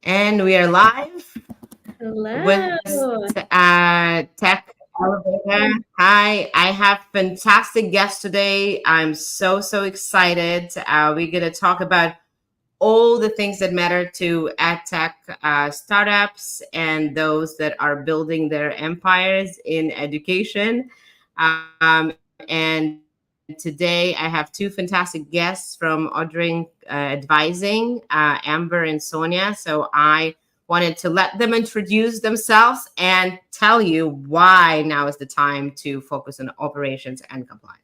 And we are live with Hello. Tech Elevator. Hi, I have fantastic guests today. I'm so excited. We're going to talk about all the things that matter to EdTech startups and those that are building their empires in education. And today I have two fantastic guests from Ordering Advising, Amber and Sonia. So I wanted to let them introduce themselves and tell you why now is the time to focus on operations and compliance.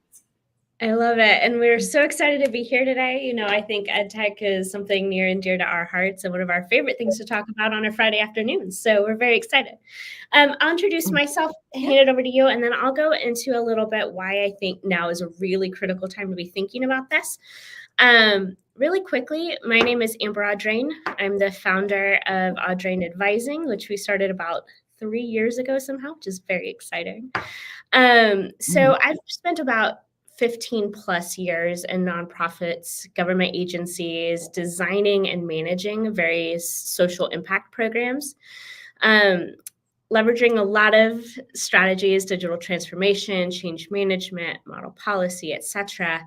I love it. And we're so excited to be here today. I think EdTech is something near and dear to our hearts and one of our favorite things to talk about on a Friday afternoon. So we're very excited. I'll introduce myself, hand it over to you, and then I'll go into a little bit why I think now is a really critical time to be thinking about this. Really quickly, my name is Amber Audrain. I'm the founder of Audrain Advising, which we started about 3 years ago somehow, which is very exciting. So I've spent about 15 plus years in nonprofits, government agencies, designing and managing various social impact programs, leveraging a lot of strategies, digital transformation, change management, model policy, etc.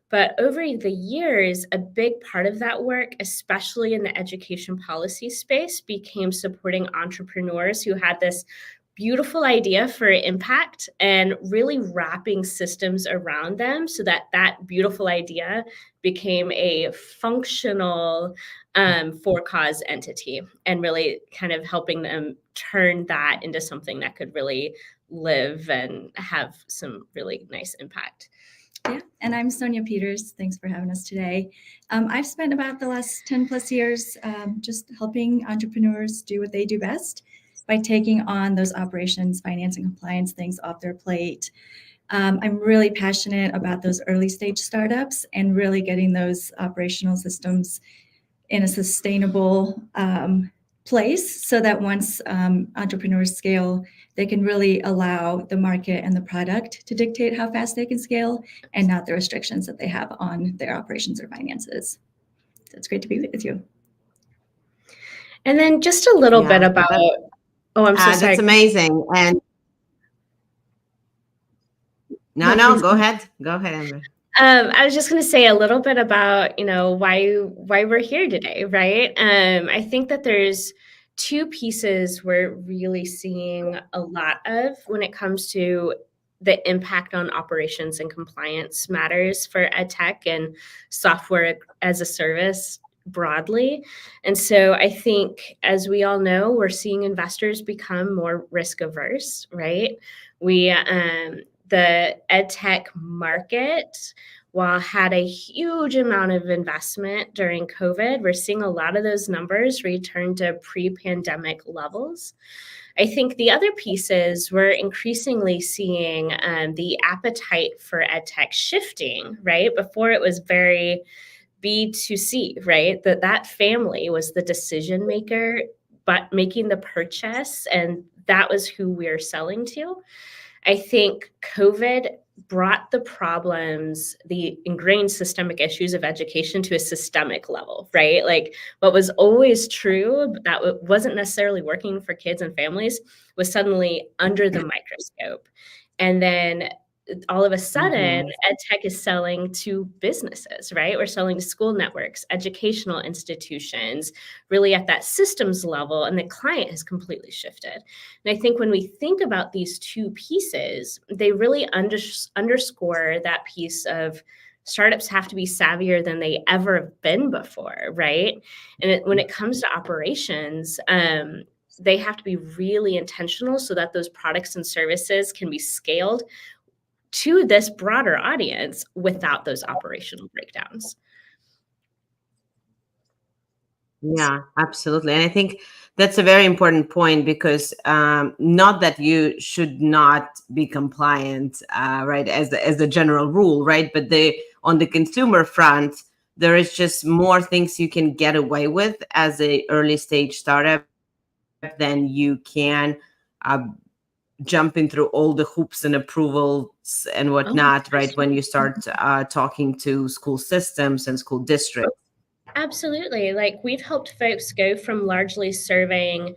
But over the years, a big part of that work, especially in the education policy space, became supporting entrepreneurs who had this beautiful idea for impact and really wrapping systems around them so that that beautiful idea became a functional for cause entity and really kind of helping them turn that into something that could really live and have some really nice impact. Yeah, and I'm Sonia Peters. Thanks for having us today. I've spent about the last 10 plus years just helping entrepreneurs do what they do best by taking on those operations, finance, and compliance things off their plate. I'm really passionate about those early stage startups and really getting those operational systems in a sustainable place so that once entrepreneurs scale, they can really allow the market and the product to dictate how fast they can scale and not the restrictions that they have on their operations or finances. So it's great to be with you. And then just a little bit about, I'm so sorry. That's amazing. And no, go ahead. Go ahead, Amber. I was just going to say a little bit about, why we're here today, right? I think that there's two pieces we're really seeing a lot of when it comes to the impact on operations and compliance matters for EdTech and software as a service broadly. And so I think, as we all know, we're seeing investors become more risk averse, right? The EdTech market, while had a huge amount of investment during COVID, we're seeing a lot of those numbers return to pre-pandemic levels. I think the other piece is we're increasingly seeing the appetite for EdTech shifting, right? Before it was very B2C, right? That family was the decision maker, but making the purchase, and that was who we're selling to. I think COVID brought the problems, the ingrained systemic issues of education to a systemic level, right? Like what was always true, but that wasn't necessarily working for kids and families, was suddenly under the microscope. And then all of a sudden, EdTech is selling to businesses, right? We're selling to school networks, educational institutions, really at that systems level, and the client has completely shifted. And I think when we think about these two pieces, they really underscore that piece of startups have to be savvier than they ever have been before, right? And when it comes to operations, they have to be really intentional so that those products and services can be scaled to this broader audience without those operational breakdowns. Yeah, absolutely. And I think that's a very important point because not that you should not be compliant, right, as the general rule, right? But on the consumer front, there is just more things you can get away with as a early stage startup than you can jumping through all the hoops and approvals and whatnot, right? When you start talking to school systems and school districts. Absolutely. Like we've helped folks go from largely serving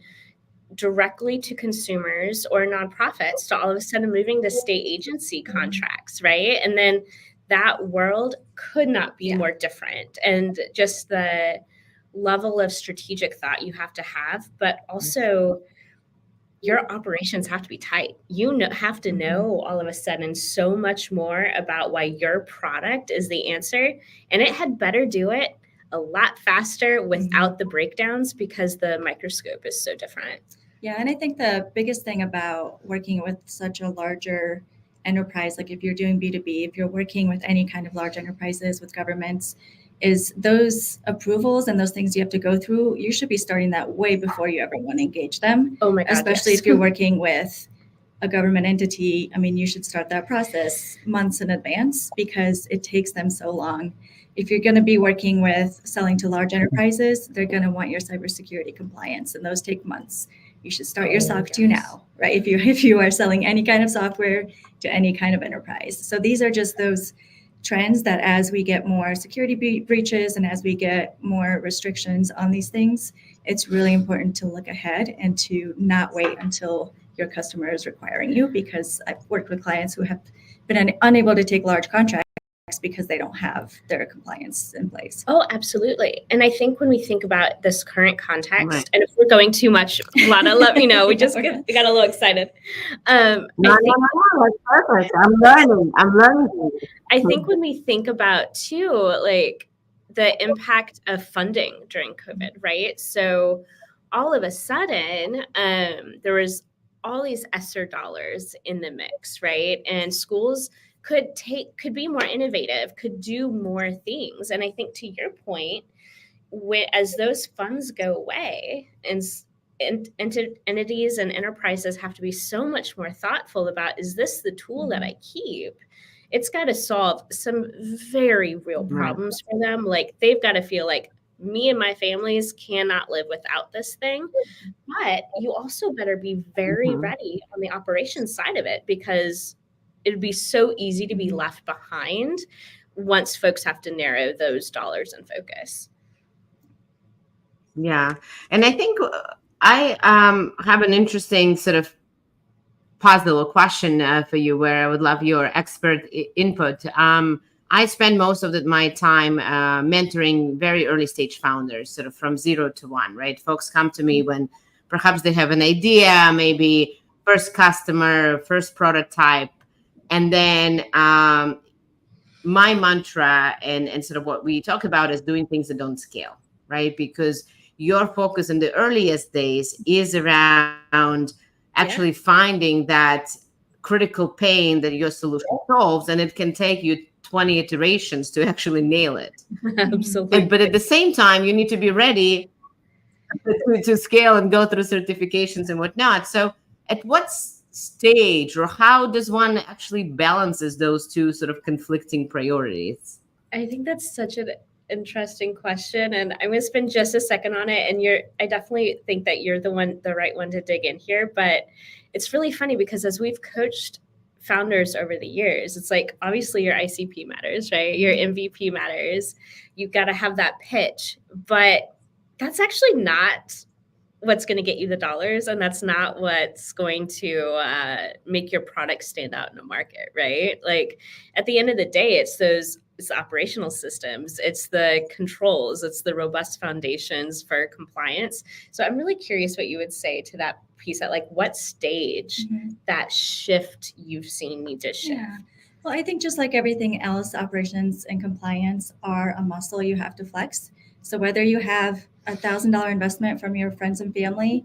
directly to consumers or nonprofits to all of a sudden moving to state agency contracts, right? And then that world could not be more different. And just the level of strategic thought you have to have, but also your operations have to be tight. You have to know all of a sudden so much more about why your product is the answer. And it had better do it a lot faster without the breakdowns because the microscope is so different. Yeah, and I think the biggest thing about working with such a larger enterprise, like if you're doing B2B, if you're working with any kind of large enterprises with governments, is those approvals and those things you have to go through, you should be starting that way before you ever want to engage them. Oh my God, especially if you're working with a government entity. I mean, you should start that process months in advance because it takes them so long. If you're going to be working with selling to large enterprises, they're going to want your cybersecurity compliance, and those take months. You should start your SOC 2 now, right? If you are selling any kind of software to any kind of enterprise. So these are just those trends that as we get more security breaches and as we get more restrictions on these things, it's really important to look ahead and to not wait until your customer is requiring you, because I've worked with clients who have been unable to take large contracts because they don't have their compliance in place. Oh, absolutely. And I think when we think about this current context, and if we're going too much, Lana, let me know. We just got a little excited. No, that's perfect. I'm learning. I think when we think about too, like the impact of funding during COVID, right? So all of a sudden, there was all these ESSER dollars in the mix, right? And schools could be more innovative, could do more things. And I think to your point, as those funds go away, and entities and enterprises have to be so much more thoughtful about, is this the tool that I keep? It's got to solve some very real problems for them. Like they've got to feel like, me and my families cannot live without this thing. But you also better be very ready on the operations side of it, because it'd be so easy to be left behind once folks have to narrow those dollars and focus. Yeah. And I think I have an interesting sort of puzzle or question for you, where I would love your expert input. I spend most of my time mentoring very early stage founders, sort of from 0 to 1, right? Folks come to me when perhaps they have an idea, maybe first customer, first prototype. And then my mantra and sort of what we talk about is doing things that don't scale, right? Because your focus in the earliest days is around actually finding that critical pain that your solution solves, and it can take you 20 iterations to actually nail it. Absolutely. But at the same time, you need to be ready to scale and go through certifications and whatnot. So at what stage, or how does one actually balances those two sort of conflicting priorities? I think that's such an interesting question, and I'm going to spend just a second on it. And I definitely think that you're the right one to dig in here. But it's really funny because as we've coached founders over the years, it's like, obviously your ICP matters, right? Your MVP matters. You've got to have that pitch, but that's actually not what's going to get you the dollars, and that's not what's going to make your product stand out in the market, right? Like at the end of the day, it's the operational systems, it's the controls, it's the robust foundations for compliance. So I'm really curious what you would say to that piece, at like what stage that shift you've seen need to shift. Yeah. Well, I think just like everything else, operations and compliance are a muscle you have to flex. So whether you have $1,000 investment from your friends and family,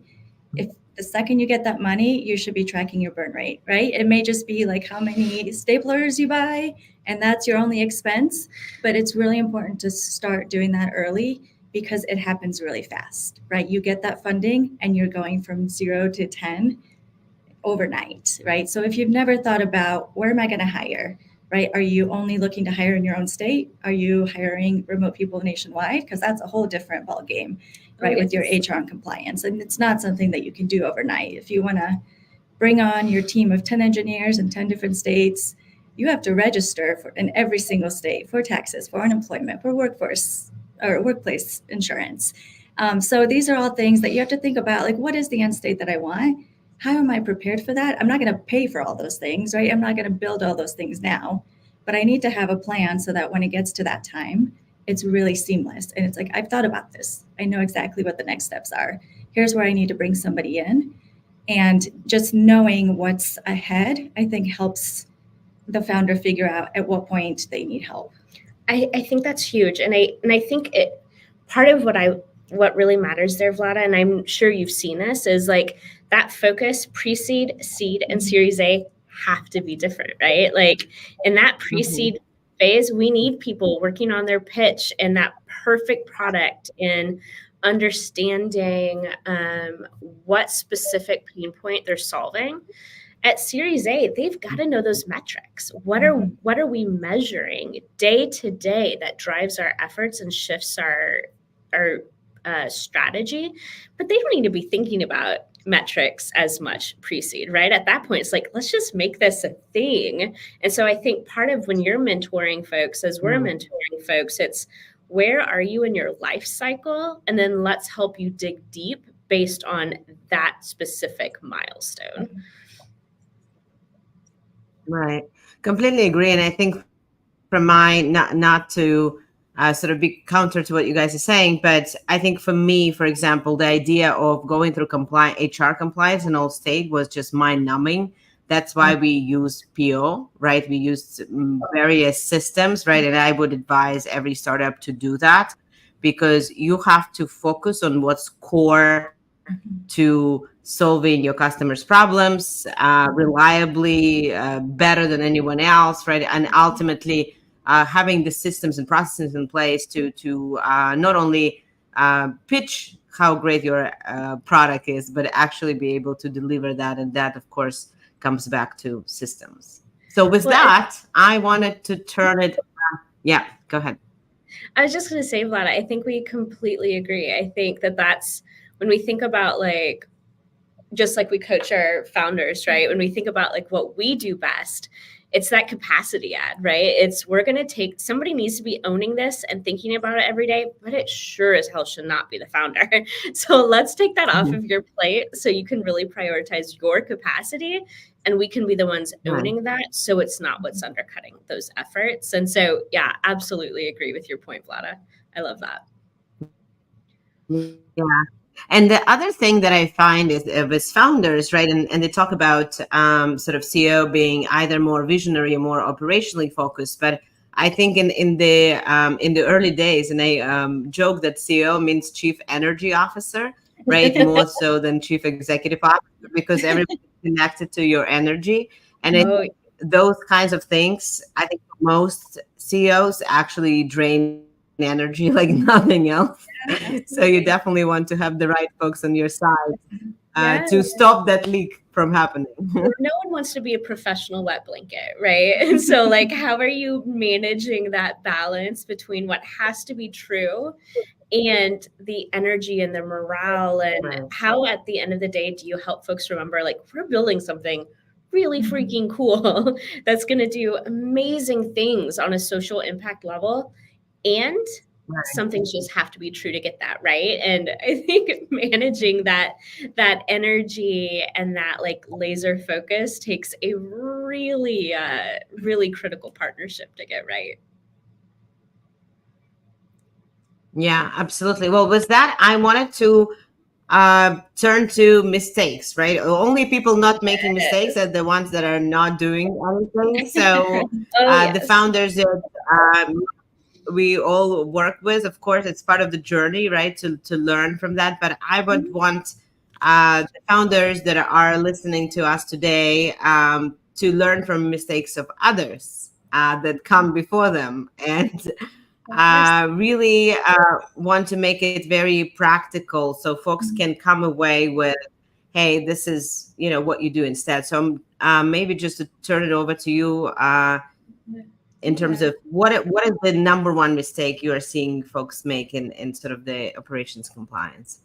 if the second you get that money, you should be tracking your burn rate, right? It may just be like how many staplers you buy, and that's your only expense. But it's really important to start doing that early, because it happens really fast, right? You get that funding and you're going from 0 to 10 overnight, right? So if you've never thought about, where am I going to hire, right? Are you only looking to hire in your own state? Are you hiring remote people nationwide? Because that's a whole different ballgame, right? With your HR and compliance. And it's not something that you can do overnight. If you want to bring on your team of 10 engineers in 10 different states, you have to register in every single state for taxes, for unemployment, for workforce or workplace insurance. So these are all things that you have to think about, like, what is the end state that I want? How am I prepared for that? I'm not going to pay for all those things, right? I'm not going to build all those things now, but I need to have a plan so that when it gets to that time, it's really seamless. And it's like, I've thought about this. I know exactly what the next steps are. Here's where I need to bring somebody in. And just knowing what's ahead, I think helps the founder figure out at what point they need help. I think that's huge. And I think it part of what really matters there, Vlada, and I'm sure you've seen this, is like that focus, pre-seed, seed, and Series A have to be different, right? Like in that pre-seed phase, we need people working on their pitch and that perfect product and understanding what specific pain point they're solving. At Series A, they've got to know those metrics. What are we measuring day to day that drives our efforts and shifts our strategy? But they don't need to be thinking about metrics as much pre-seed, right? At that point, it's like, let's just make this a thing. And so I think part of when you're mentoring folks, as we're mentoring folks, it's where are you in your life cycle? And then let's help you dig deep based on that specific milestone. Right. Completely agree. And I think from my, not to sort of be counter to what you guys are saying, but I think for me, for example, the idea of going through HR compliance in all state was just mind numbing. That's why we use PO, right? We used various systems, right? And I would advise every startup to do that, because you have to focus on what's core to solving your customers' problems reliably, better than anyone else, right? And ultimately, having the systems and processes in place to not only pitch how great your product is, but actually be able to deliver that. And that, of course, comes back to systems. So with that, I wanted to turn it. Yeah, go ahead. I was just going to say, Vlad, I think we completely agree. I think that's when we think about like, just like we coach our founders, right? When we think about like what we do best, it's that capacity ad, right? We're going to take, somebody needs to be owning this and thinking about it every day, but it sure as hell should not be the founder. So let's take that off of your plate so you can really prioritize your capacity, and we can be the ones owning that. So it's not what's undercutting those efforts. And so, yeah, absolutely agree with your point, Vlada. I love that. Yeah. And the other thing that I find is with founders, right, and they talk about sort of CEO being either more visionary or more operationally focused. But I think in the early days, and I joke that CEO means Chief Energy Officer, right, more so than Chief Executive Officer, because everybody's connected to your energy. And those kinds of things, I think most CEOs actually drain energy like nothing else. So you definitely want to have the right folks on your side to stop that leak from happening. No one wants to be a professional wet blanket, right? And so like, how are you managing that balance between what has to be true and the energy and the morale, and how at the end of the day do you help folks remember, like, we're building something really freaking cool that's going to do amazing things on a social impact level, and some things just have to be true to get that right. And I think managing that energy and that like laser focus takes a really really critical partnership to get right. Yeah, absolutely. Well, with that, I wanted to turn to mistakes, right? Only people not making mistakes are the ones that are not doing anything. So the founders that we all work with, of course, it's part of the journey, right, to learn from that. But I would want the founders that are listening to us today to learn from mistakes of others that come before them, and really want to make it very practical so folks can come away with, hey, this is what you do instead. So maybe just to turn it over to you in terms of what is the number one mistake you are seeing folks make in sort of the operations compliance?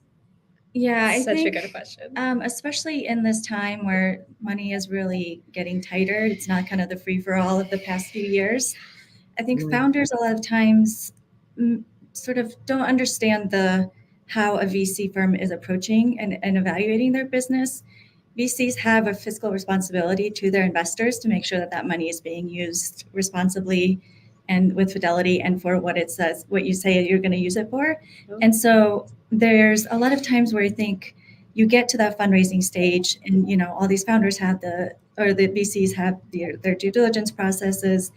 Yeah, I Such think, a good question. Especially in this time where money is really getting tighter, it's not kind of the free for all of the past few years. I think founders a lot of times sort of don't understand how a VC firm is approaching and evaluating their business. VCs have a fiscal responsibility to their investors to make sure that that money is being used responsibly and with fidelity and for what it says, what you say you're going to use it for. And so there's a lot of times where I think you get to that fundraising stage and, you know, all these founders have the VCs have their due diligence processes.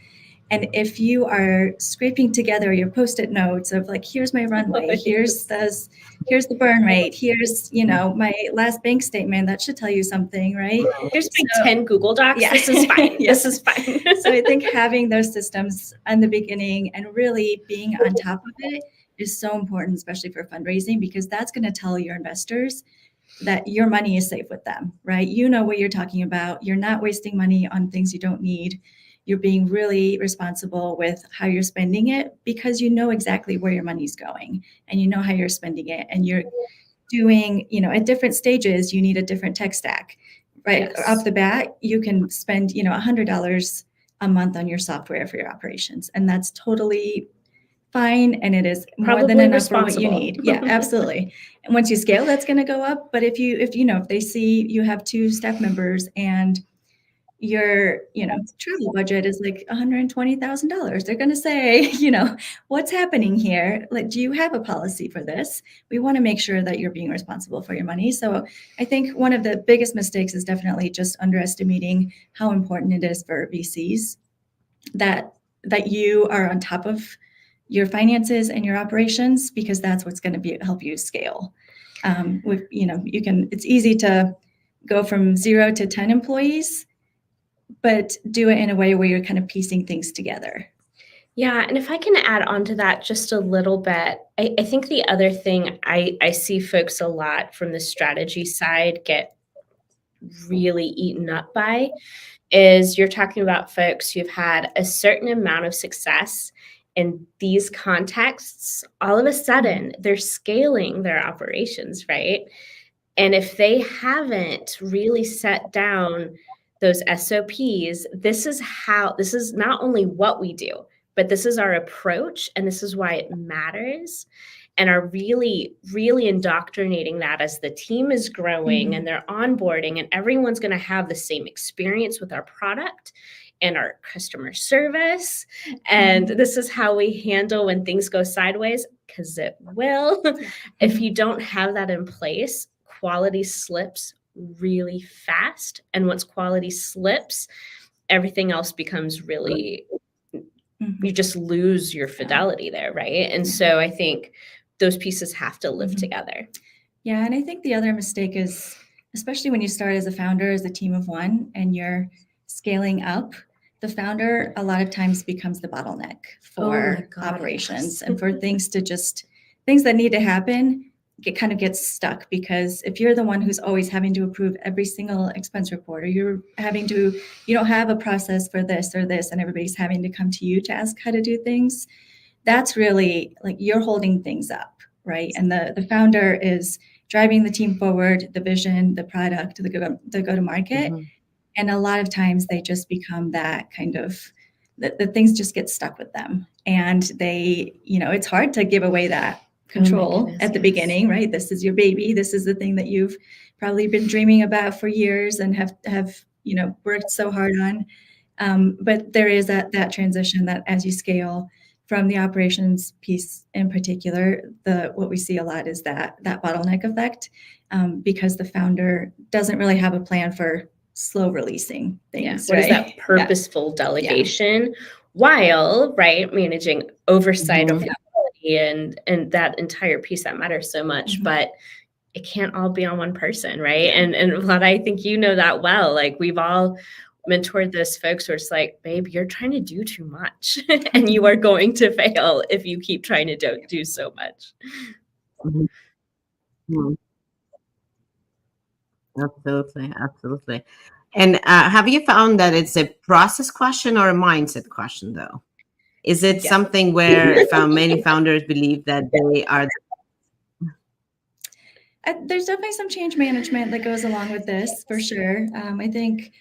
And if you are scraping together your Post-it notes of like, here's my runway, here's the burn rate, here's, you know, my last bank statement, that should tell you something, right? Here's my 10 Google Docs. Yeah. This is fine. This is fine. So I think having those systems in the beginning and really being on top of it is so important, especially for fundraising, because that's going to tell your investors that your money is safe with them, right? You know what you're talking about. You're not wasting money on things you don't need. You're being really responsible with how you're spending it because you know exactly where your money's going and you know how you're spending it. And you're doing, you know, at different stages, you need a different tech stack, right? Yes. Off the bat, you can spend, you know, $100 a month on your software for your operations. And that's totally fine. And it is more Probably than enough for what you need. Yeah, absolutely. And once you scale, that's going to go up. But if they see you have 2 staff members and your, you know, travel budget is like $120,000, they're going to say, you know, what's happening here? Like, do you have a policy for this? We want to make sure that you're being responsible for your money. So I think one of the biggest mistakes is definitely just underestimating how important it is for VCs that you are on top of your finances and your operations, because that's what's going to help you scale. It's easy to go from 0 to 10 employees, but do it in a way where you're kind of piecing things together. Yeah. And if I can add on to that just a little bit, I think the other thing I see folks a lot from the strategy side get really eaten up by is you're talking about folks who've had a certain amount of success in these contexts. All of a sudden, they're scaling their operations, right? And if they haven't really set down those SOPs, this is not only what we do, but this is our approach, and this is why it matters, and are really, really indoctrinating that as the team is growing and they're onboarding, and everyone's going to have the same experience with our product and our customer service. And this is how we handle when things go sideways, because it will. If you don't have that in place, quality slips really fast. And once quality slips, everything else becomes really, you just lose your fidelity there, right? And so I think those pieces have to live together. Yeah, and I think the other mistake is, especially when you start as a founder, as a team of one, and you're scaling up, the founder a lot of times becomes the bottleneck for operations and for things that need to happen. It kind of gets stuck, because if you're the one who's always having to approve every single expense report, or you don't have a process for this or this, and everybody's having to come to you to ask how to do things, that's really like you're holding things up, right? And the founder is driving the team forward, the vision, the product, the go-to-market. And a lot of times they just become that kind of, the things just get stuck with them. And it's hard to give away that control at the beginning, right? This is your baby. This is the thing that you've probably been dreaming about for years and have worked so hard on. But there is that transition that as you scale from the operations piece in particular, what we see a lot is that bottleneck effect, because the founder doesn't really have a plan for slow releasing things. What is that purposeful delegation while, right, managing oversight of quality and that entire piece that matters so much, but it can't all be on one person, right? And Vlad, I think you know that well. Like, we've all mentored those folks where it's like, babe, you're trying to do too much and you are going to fail if you keep trying to do so much. Absolutely. And have you found that it's a process question or a mindset question, though? Is it something where many founders believe that they are? There's definitely some change management that goes along with this, for sure. I think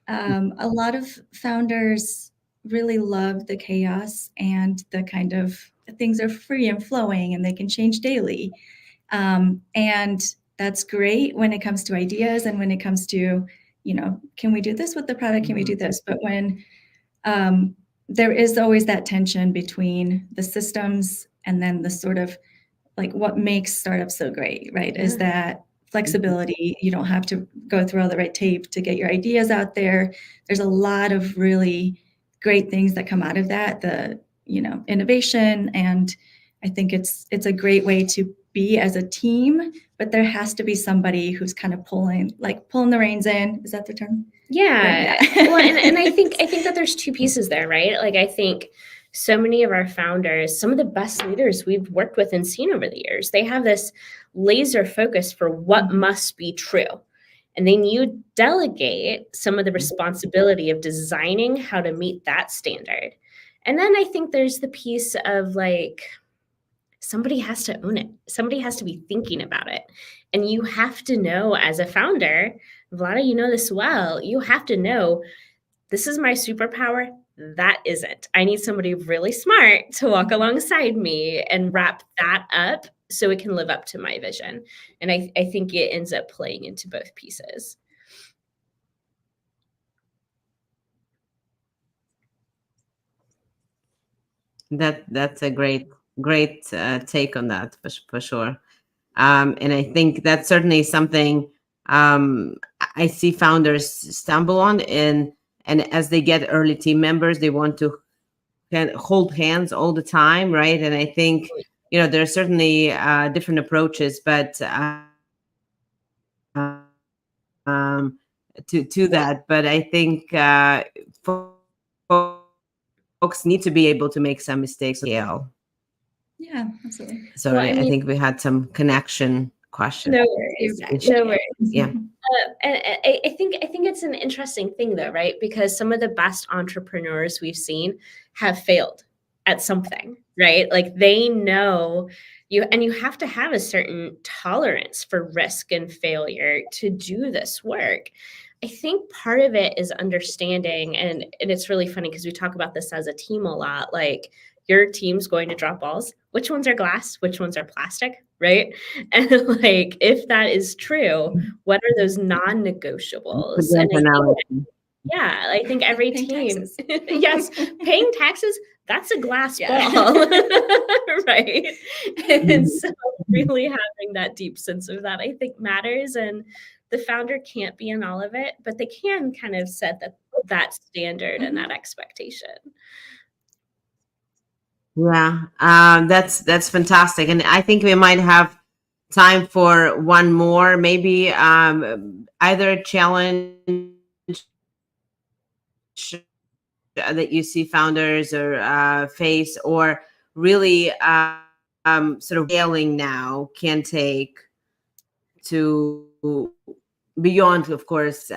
a lot of founders really love the chaos and the kind of things are free and flowing and they can change daily. And that's great when it comes to ideas and when it comes to, can we do this with the product? Can we do this? But when there is always that tension between the systems and then the sort of like what makes startups so great, right? Is that flexibility. You don't have to go through all the red tape to get your ideas out there. There's a lot of really great things that come out of that, the innovation, and I think it's a great way to be as a team, but there has to be somebody who's kind of pulling the reins in. Is that the term? Yeah. Well, and I think that there's two pieces there, right? Like, I think so many of our founders, some of the best leaders we've worked with and seen over the years, they have this laser focus for what must be true. And then you delegate some of the responsibility of designing how to meet that standard. And then I think there's the piece of like, somebody has to own it. Somebody has to be thinking about it. And you have to know as a founder, Vlada, you know this well, you have to know this is my superpower. That isn't. I need somebody really smart to walk alongside me and wrap that up so it can live up to my vision. And I think it ends up playing into both pieces. That's a great take on that for sure. And I think that's certainly something I see founders stumble on, and as they get early team members, they want to hold hands all the time, right? And I think there are certainly different approaches, but to that. But I think folks need to be able to make some mistakes. Yeah, absolutely. Sorry, I think we had some connection questions. No worries. No worries. Yeah. And I think it's an interesting thing though, right? Because some of the best entrepreneurs we've seen have failed at something, right? Like they know you have to have a certain tolerance for risk and failure to do this work. I think part of it is understanding, and it's really funny because we talk about this as a team a lot, like your team's going to drop balls. Which ones are glass? Which ones are plastic? Right? And like, if that is true, what are those non-negotiables? And I think every team, yes, paying taxes, that's a glass ball, right? And so really having that deep sense of that, I think matters. And the founder can't be in all of it, but they can kind of set that standard and that expectation. Yeah, that's fantastic, and I think we might have time for one more, maybe either a challenge that you see founders or face, or really sort of scaling now can take to beyond, of course,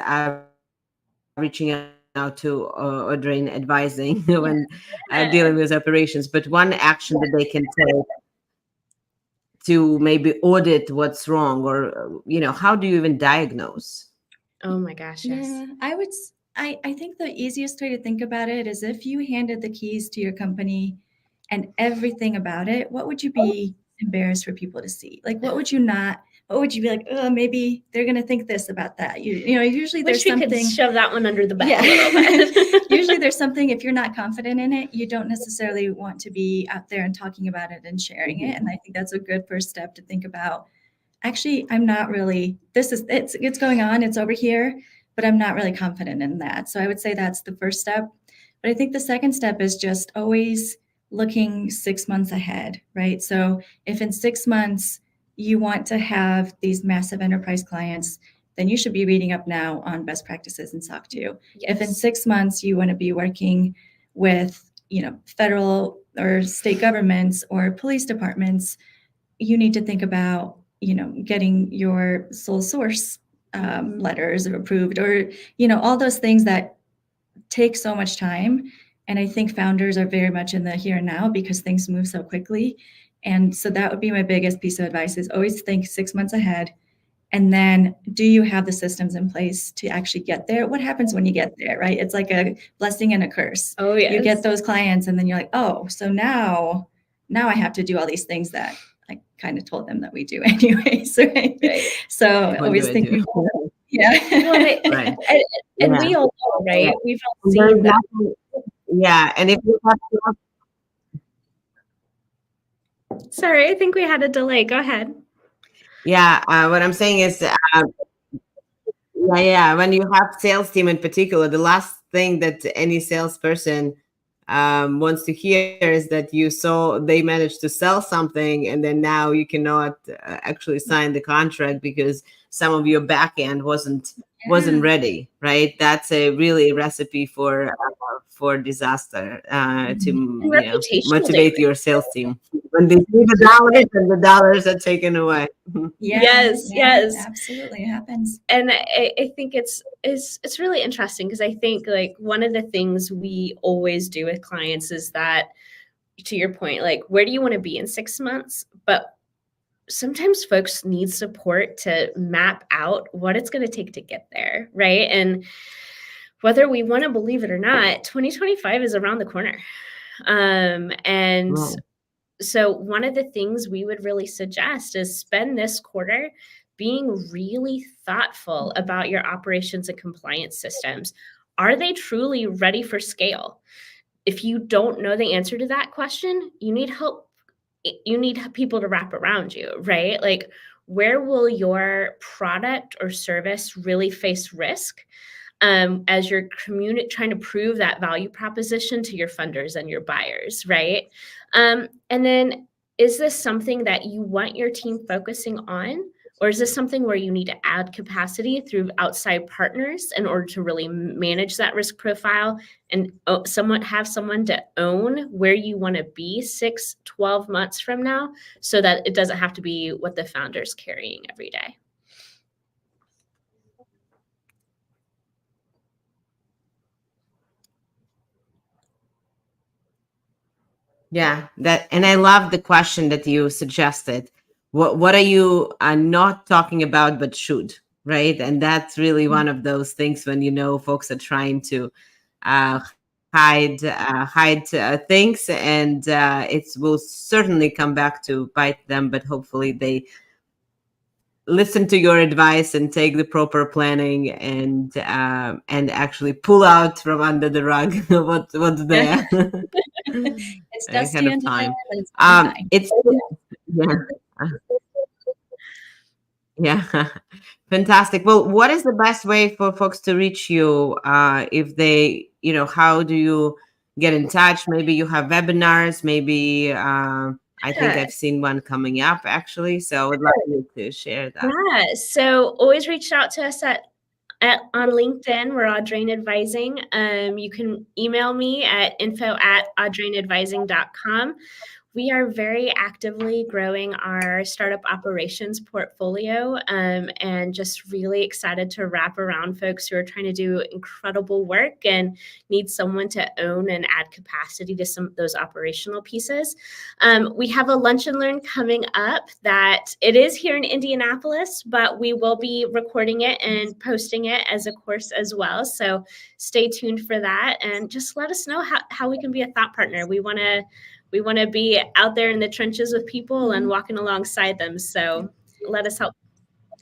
reaching out to Audrey and advising when dealing with operations, but one action that they can take to maybe audit what's wrong, or how do you even diagnose? Oh my gosh, yes. Yeah, I think the easiest way to think about it is if you handed the keys to your company and everything about it, what would you be embarrassed for people to see? Like, what would you be like, oh, maybe they're going to think this about that. Usually there's something. Could shove that one under the bed a little bit. Usually there's something, if you're not confident in it, you don't necessarily want to be out there and talking about it and sharing it. And I think that's a good first step to think about. Actually, I'm not really, it's going on, it's over here, but I'm not really confident in that. So I would say that's the first step. But I think the second step is just always looking 6 months ahead, right? So if in 6 months you want to have these massive enterprise clients, then you should be reading up now on best practices in SOC 2. Yes. If in 6 months you want to be working with, federal or state governments or police departments, you need to think about, getting your sole source letters approved, or, all those things that take so much time. And I think founders are very much in the here and now because things move so quickly. And so that would be my biggest piece of advice, is always think 6 months ahead And then do you have the systems in place to actually get there? What happens when you get there, right? It's like a blessing and a curse. Oh, You get yes. those clients and then you're like, oh, so now I have to do all these things that I kind of told them that we do anyways, right? Right. So When always do I think do? before. Yeah. Well, Right. and Yeah. we all know, right? Yeah. We've all There's seen that. nothing, yeah. And if you have Sorry, I think we had a delay. Go ahead. yeah, what I'm saying is, yeah, when you have sales team in particular, the last thing that any salesperson wants to hear is that they managed to sell something, and then now you cannot actually sign the contract because some of your back end wasn't ready, right? That's a really recipe for disaster, to motivate your sales team when they see the dollars and the dollars are taken away. Yes. Absolutely, it happens. And I think it's really interesting because I think like one of the things we always do with clients is that, to your point, like where do you want to be in 6 months? But sometimes folks need support to map out what it's going to take to get there, right? And whether we want to believe it or not, 2025 is around the corner. And Right. so one of the things we would really suggest is spend this quarter being really thoughtful about your operations and compliance systems. Are they truly ready for scale? If you don't know the answer to that question, you need help. You need people to wrap around you, right? Like, where will your product or service really face risk as you're trying to prove that value proposition to your funders and your buyers, right? And then, is this something that you want your team focusing on? Or is this something where you need to add capacity through outside partners in order to really manage that risk profile and have someone to own where you want to be 6-12 months from now, so that it doesn't have to be what the founder's carrying every day? Yeah, and I love the question that you suggested. What are you not talking about but should, right? And that's really one of those things when folks are trying to uh, hide things, and it will certainly come back to bite them. But hopefully they listen to your advice and take the proper planning and actually pull out from under the rug what's there. It's Ahead dusty of under time. there, but it's fine. Yeah. Yeah. Fantastic. Well, what is the best way for folks to reach you if they, how do you get in touch? Maybe you have webinars, maybe I think Yeah. I've seen one coming up actually. So I would love you to share that. Yeah. So always reach out to us on LinkedIn. We're Audrain Advising. You can email me at info@audrainadvising.com. We are very actively growing our startup operations portfolio, and just really excited to wrap around folks who are trying to do incredible work and need someone to own and add capacity to some of those operational pieces. We have a lunch and learn coming up that it is here in Indianapolis, but we will be recording it and posting it as a course as well. So stay tuned for that, and just let us know how we can be a thought partner. We want to be out there in the trenches with people and walking alongside them. So let us help.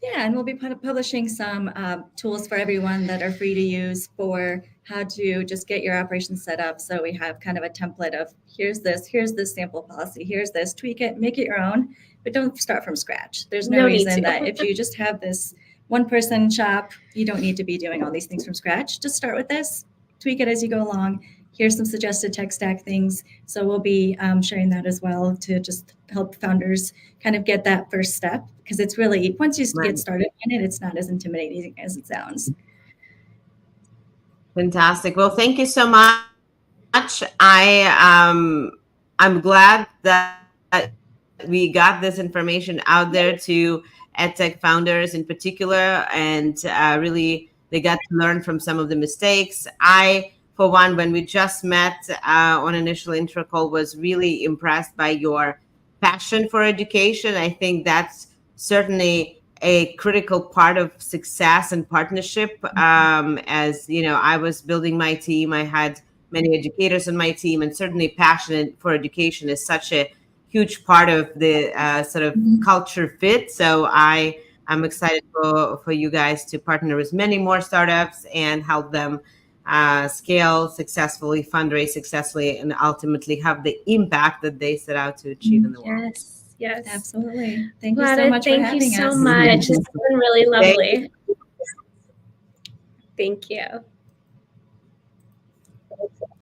Yeah, and we'll be publishing some tools for everyone that are free to use for how to just get your operations set up. So we have kind of a template of here's this sample policy, here's this, tweak it, make it your own, but don't start from scratch. There's no reason that if you just have this one person shop, you don't need to be doing all these things from scratch. Just start with this, tweak it as you go along. Here's some suggested tech stack things. So we'll be sharing that as well to just help founders kind of get that first step, because it's really, once you get started in it, it's not as intimidating as it sounds. Fantastic. Well, thank you so much. I'm glad that we got this information out there to EdTech founders in particular, and really they got to learn from some of the mistakes. I, for one, when we just met on initial intro call, was really impressed by your passion for education. I think that's certainly a critical part of success and partnership. As you know, I was building my team. I had many educators on my team, and certainly passion for education is such a huge part of the sort of culture fit. So I'm excited for you guys to partner with many more startups and help them scale successfully, fundraise successfully, and ultimately have the impact that they set out to achieve in the world. Yes. Yes. Absolutely. Thank you Love so it. much for Thank you having so us. much. It's been really Thank lovely. Thank you.